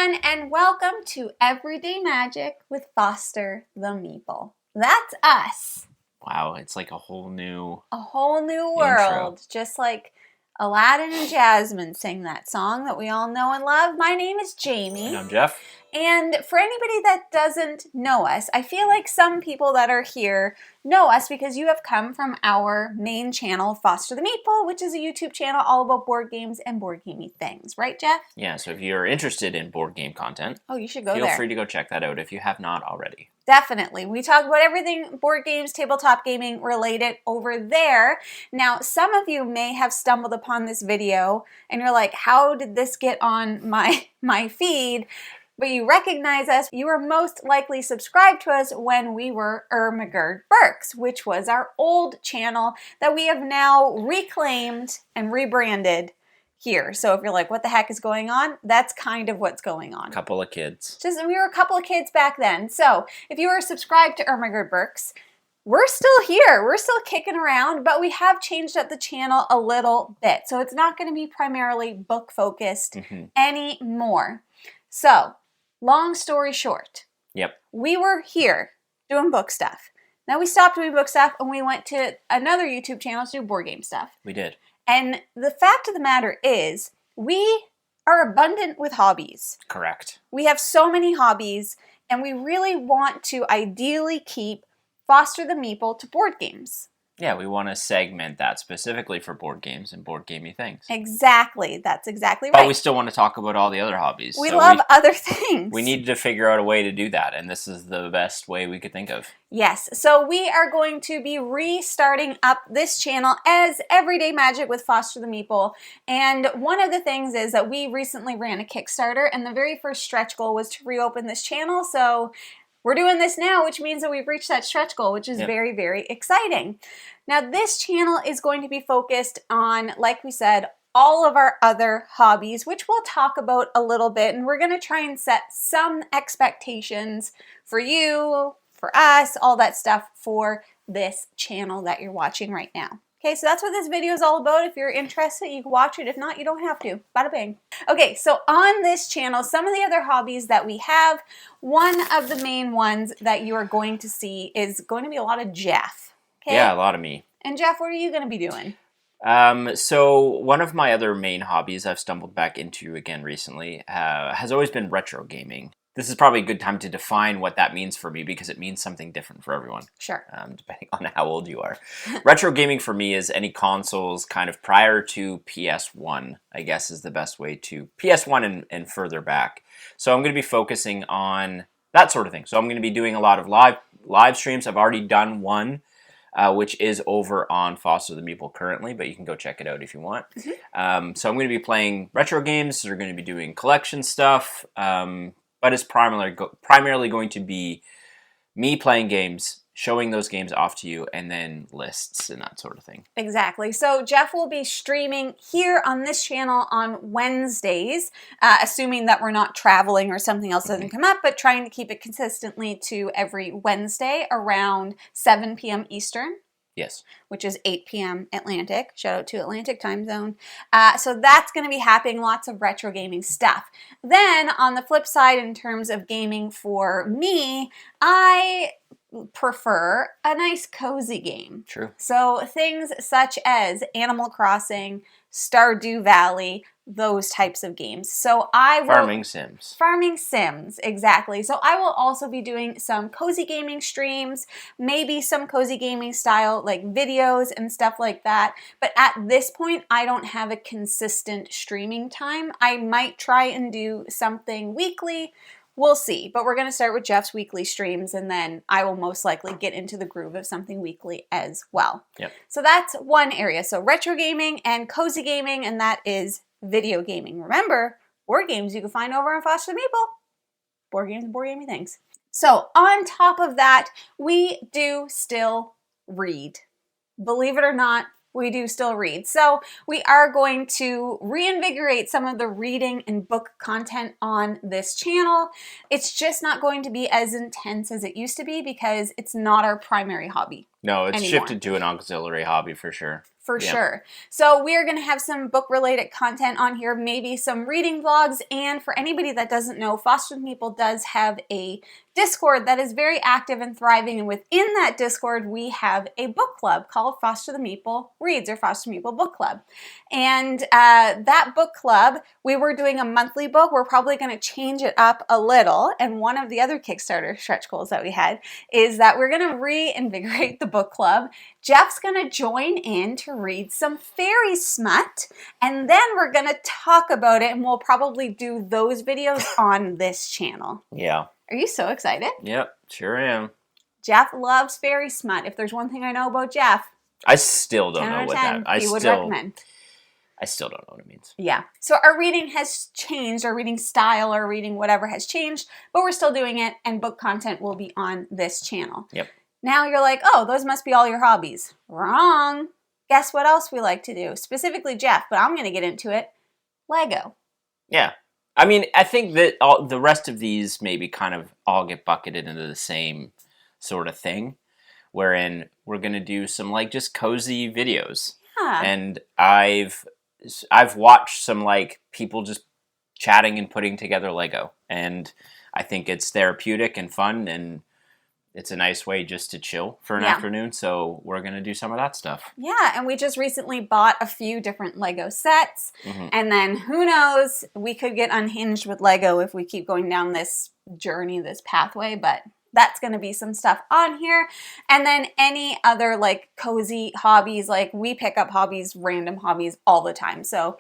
everyone, and welcome to Everyday Magic with Foster the Meeple. That's us. Wow, it's like a whole new world. Just like Aladdin and Jasmine sing that song that we all know and love. My name is Jamie. And I'm Jeff. And for anybody that doesn't know us, I feel like some people that are here know us because you have come from our main channel, Foster the Meeple, which is a YouTube channel all about board games and board gamey things. Right, Jeff? Yeah, so if you're interested in board game content, you should go feel there. free to go check that out if you have not already. Definitely. We talk about everything board games, tabletop gaming related over there. Now, some of you may have stumbled upon this video and you're like, how did this get on my feed? But you recognize us. You were most likely subscribed to us when we were Ermagerd Burks, which was our old channel that we have now reclaimed and rebranded here. So if you're like, what the heck is going on? That's kind of what's going on. Couple of kids. We were a couple of kids back then. So if you were subscribed to Ermagerd Burks, we're still here. We're still kicking around, but we have changed up the channel a little bit. So it's not going to be primarily book focused anymore. So long story short, we were here doing book stuff. Now we stopped doing book stuff and we went to another YouTube channel to do board game stuff. We did. And the fact of the matter is, we are abundant with hobbies. Correct. We have so many hobbies, and we really want to ideally keep Foster the Meeple to board games. Yeah, we want to segment that specifically for board games and board gamey things. Exactly. That's exactly right. But we still want to talk about all the other hobbies. We love other things. We needed to figure out a way to do that, and this is the best way we could think of. Yes. So we are going to be restarting up this channel as Everyday Magic with Foster the Meeple. And one of the things is that we recently ran a Kickstarter, and the very first stretch goal was to reopen this channel. So we're doing this now, which means that we've reached that stretch goal, which is very, very exciting. Now, this channel is going to be focused on, like we said, all of our other hobbies, which we'll talk about a little bit. And we're going to try and set some expectations for you, for us, all that stuff for this channel that you're watching right now. Okay, so that's what this video is all about. If you're interested, you can watch it. If not, you don't have to. Bada bing. Okay, so on this channel, some of the other hobbies that we have, one of the main ones that you are going to see is going to be a lot of Jeff. Okay? Yeah, a lot of me. And Jeff, what are you going to be doing? So one of my other main hobbies I've stumbled back into again recently has always been retro gaming. This is probably a good time to define what that means for me because it means something different for everyone. Sure. Depending on how old you are. Retro gaming for me is any consoles kind of prior to PS1, I guess is the best way to. PS1 and further back. So I'm going to be focusing on that sort of thing. So I'm going to be doing a lot of live streams. I've already done one, which is over on Foster the Meeple currently, but you can go check it out if you want. So I'm going to be playing retro games. We're going to be doing collection stuff. But it's primarily going to be me playing games, showing those games off to you, and then lists and that sort of thing. Exactly. So Jeff will be streaming here on this channel on Wednesdays, assuming that we're not traveling or something else doesn't come up, but trying to keep it consistently to every Wednesday around 7 p.m. Eastern. Yes. Which is 8 p.m. Atlantic. Shout out to Atlantic time zone. So that's going to be happening, lots of retro gaming stuff. Then on the flip side, in terms of gaming for me, I prefer a nice cozy game. True. So things such as Animal Crossing, Stardew Valley, those types of games. So I will... Farming Sims, exactly. So I will also be doing some cozy gaming streams, maybe some cozy gaming style like videos and stuff like that. But at this point, I don't have a consistent streaming time. I might try and do something weekly. We'll see, but we're going to start with Jeff's weekly streams, and then I will most likely get into the groove of something weekly as well. Yep. So that's one area. So retro gaming and cozy gaming, and that is video gaming. Remember, board games you can find over on Foster the Meeple. Board games and board gaming things. So on top of that, we do still read. Believe it or not, we do still read. So we are going to reinvigorate some of the reading and book content on this channel. It's just not going to be as intense as it used to be because it's not our primary hobby. No, it's anymore. shifted to an auxiliary hobby for sure. For sure. So we are going to have some book-related content on here, maybe some reading vlogs, and for anybody that doesn't know, Foster the Meeple does have a Discord that is very active and thriving, and within that Discord, we have a book club called Foster the Meeple Reads, or Foster the Meeple Book Club. And that book club, we were doing a monthly book. We're probably going to change it up a little, and one of the other Kickstarter stretch goals that we had is that we're going to reinvigorate the book club. Jeff's going to join in to read some fairy smut, and then we're going to talk about it, and we'll probably do those videos on this channel. Yeah. Are you so excited? Yep, sure am. Jeff loves fairy smut. If there's one thing I know about Jeff, I still don't 10 know out of what 10, that. he would recommend. I still don't know what it means. Yeah. So our reading has changed, our reading style, our reading whatever has changed, but we're still doing it, and book content will be on this channel. Yep. Now you're like, oh, those must be all your hobbies. Wrong. Guess what else we like to do? Specifically Jeff, but I'm going to get into it. Lego. Yeah. I mean, I think that all, the rest of these maybe kind of all get bucketed into the same sort of thing, wherein we're going to do some like just cozy videos. Yeah. And I've watched some like people just chatting and putting together Lego, and I think it's therapeutic and fun, and it's a nice way just to chill for an afternoon, so we're going to do some of that stuff. Yeah, and we just recently bought a few different Lego sets, and then who knows, we could get unhinged with Lego if we keep going down this journey, this pathway, but that's going to be some stuff on here. And then any other like cozy hobbies, like we pick up hobbies, random hobbies all the time, so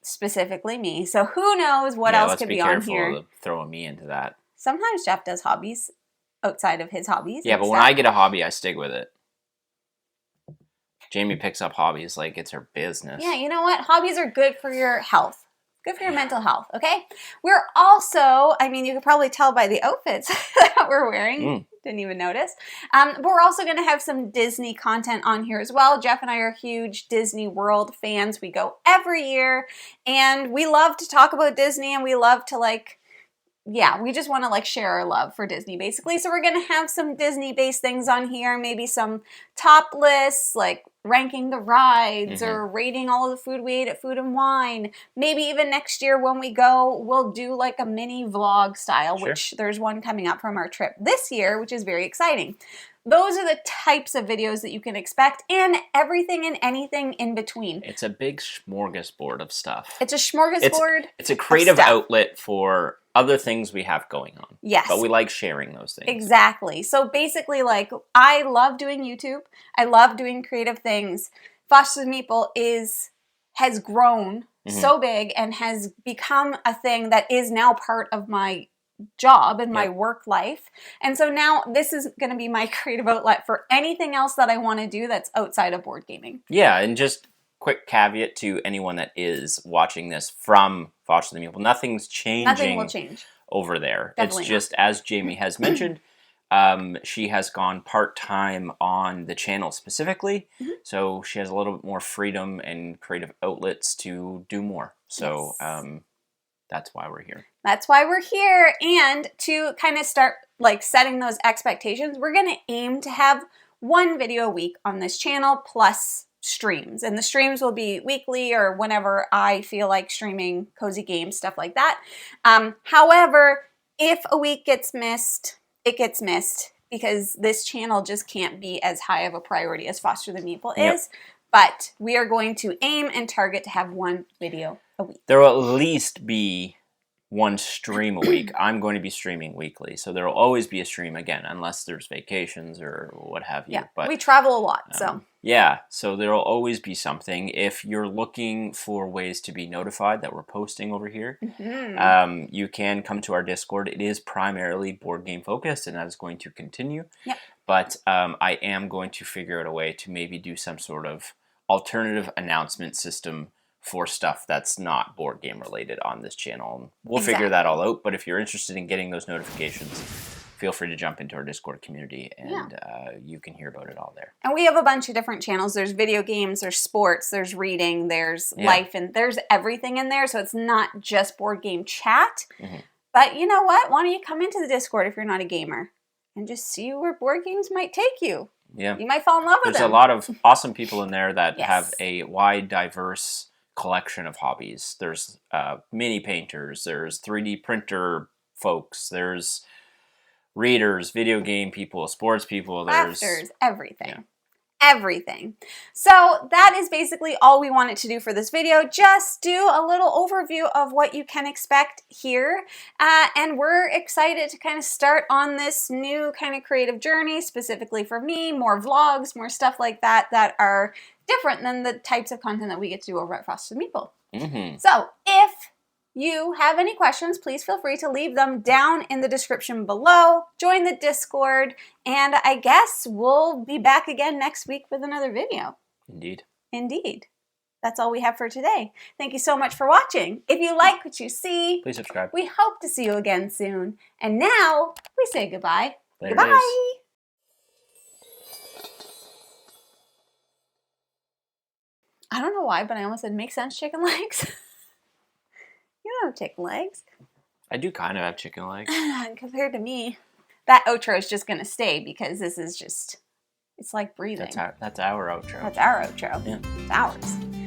specifically me. So who knows what else could be on here. Let's be careful of throwing me into that. Sometimes Jeff does hobbies outside of his hobbies. Yeah, but when I get a hobby, I stick with it. Jamie picks up hobbies like it's her business. Yeah, you know what? Hobbies are good for your health. Good for your mental health, okay? We're also, I mean, you could probably tell by the outfits that we're wearing. Didn't even notice. But we're also going to have some Disney content on here as well. Jeff and I are huge Disney World fans. We go every year, and we love to talk about Disney, and we love to like, yeah, we just want to like share our love for Disney basically. So we're going to have some Disney-based things on here, maybe some top lists, like ranking the rides or rating all of the food we ate at Food and Wine. Maybe even next year when we go, we'll do like a mini vlog style, which there's one coming up from our trip this year, which is very exciting. Those are the types of videos that you can expect, and everything and anything in between. It's a big smorgasbord of stuff. It's a smorgasbord. It's a creative outlet for other things we have going on. Yes. But we like sharing those things. Exactly. So basically, like, I love doing YouTube. I love doing creative things. Foster the Meeple has grown so big and has become a thing that is now part of my job and my work life. And so now this is going to be my creative outlet for anything else that I want to do that's outside of board gaming. Yeah, and just quick caveat to anyone that is watching this from Foster the Meeple. Nothing's changing. Nothing will change over there. Definitely it's just, as Jamie has mentioned, she has gone part-time on the channel specifically, so she has a little bit more freedom and creative outlets to do more. So that's why we're here. That's why we're here. And to kind of start like setting those expectations, we're going to aim to have one video a week on this channel plus streams. And the streams will be weekly or whenever I feel like streaming cozy games, stuff like that. However, if a week gets missed, it gets missed because this channel just can't be as high of a priority as Foster the Meeple is. But we are going to aim and target to have one video a week. There will at least be one stream a week. I'm going to be streaming weekly, so there will always be a stream again, unless there's vacations or what have you. Yeah, but we travel a lot, so. Yeah, so there will always be something. If you're looking for ways to be notified that we're posting over here, you can come to our Discord. It is primarily board game focused, and that is going to continue. Yep. But I am going to figure out a way to maybe do some sort of alternative announcement system for stuff that's not board game related on this channel. We'll figure that all out, but if you're interested in getting those notifications, feel free to jump into our Discord community, and you can hear about it all there. And we have a bunch of different channels. There's video games, there's sports, there's reading, there's life, and there's everything in there, so it's not just board game chat. But you know what? Why don't you come into the Discord if you're not a gamer and just see where board games might take you? Yeah. You might fall in love with There's them. a lot of awesome people in there that Yes. have a wide, diverse collection of hobbies. There's mini painters, there's 3D printer folks, there's readers, video game people, sports people, Crafters, everything. Yeah. Everything. So that is basically all we wanted to do for this video. Just do a little overview of what you can expect here. And we're excited to kind of start on this new kind of creative journey, specifically for me, more vlogs, more stuff like that, that are different than the types of content that we get to do over at Frosted Meeple. So if you have any questions, please feel free to leave them down in the description below. Join the Discord, and I guess we'll be back again next week with another video. Indeed. Indeed. That's all we have for today. Thank you so much for watching. If you like what you see, Please subscribe. we hope to see you again soon. And now, we say goodbye. There it Goodbye. is. I don't know why, but I almost said make sense chicken legs. You don't have chicken legs. I do kind of have chicken legs. Compared to me. That outro is just going to stay because this is just, it's like breathing. That's our outro. That's our outro. Yeah. It's ours.